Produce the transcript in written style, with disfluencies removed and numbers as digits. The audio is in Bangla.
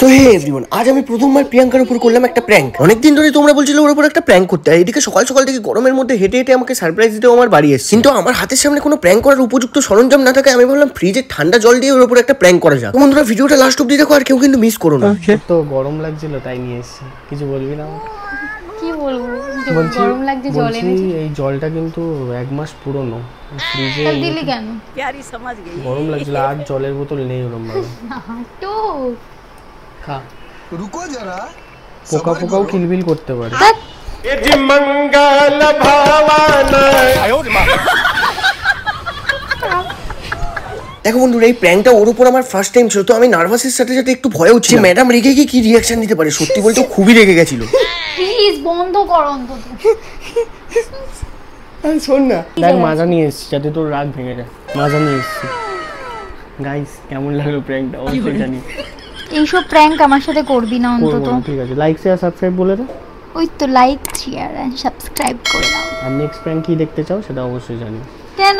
তো হে এভরিওয়ান, আজ আমি প্রথমবার প্রিয়াঙ্কার উপর করলাম একটা প্র্যাঙ্ক। অনেকদিন ধরে তোমরা বলছিলে ওর উপর একটা প্র্যাঙ্ক করতে, আর এদিকে সকাল সকাল থেকে গরমের মধ্যে হেঁটে হেঁটে আমাকে সারপ্রাইজ দিতেও আমার বাড়ি এসেছে। কিন্তু আমার হাতের সামনে কোনো প্র্যাঙ্ক করার উপযুক্ত সরঞ্জাম না থাকে, আমি ভাবলাম ফ্রিজে ঠান্ডা জল দিয়ে ওর উপর একটা প্র্যাঙ্ক করা যাক। বন্ধুরা ভিডিওটা লাস্ট অব্দি দেখো, আর কেউ কিন্তু মিস করো না। তো গরম লাগছিল তাই নিয়ে এসেছি, কিছু বলবি না? কি বলবো, গরম লাগছে জল এনেছি। এই জলটা কিন্তু 1 মাস পুরনো, ফ্রিজে দিলি কেন? গরম লাগছিল, আর জলের বোতল নেই ওরম ভাবে। তো খা, रुको जरा পোকা পোকাও কিলবিল করতে পারে। দেখো বন্ধুরা, এই প্র্যাঙ্কটা ওর উপর আমার ফার্স্ট টাইম ছিল, তো আমি নার্ভাসের সাথে সাথে একটু ভয়ও ছিল। ম্যাডাম রেগে গিয়ে কি রিয়াকশন দিতে পারে, সত্যি বলতে খুবই রেগে গেছিল। প্লিজ বন্ধ কর অন্তত। শোন না, দেখ মাজা নিয়ে এসেছি যাতে তোর রাগ ভেঙে যায়। মাজা নিয়ে এসেছি। গাইস, কেমন লাগলো প্র্যাঙ্কটা অবশ্যই জানি। এইসব প্র্যাঙ্ক আমার সাথে করবি না অন্তত। ঠিক আছে, লাইক শেয়ার সাবস্ক্রাইব বলে দে। ওই তো লাইক শেয়ার এন্ড সাবস্ক্রাইব করে দাও। আর নেক্সট প্র্যাঙ্ক কি দেখতে চাও সেটা অবশ্যই জানি। কেন?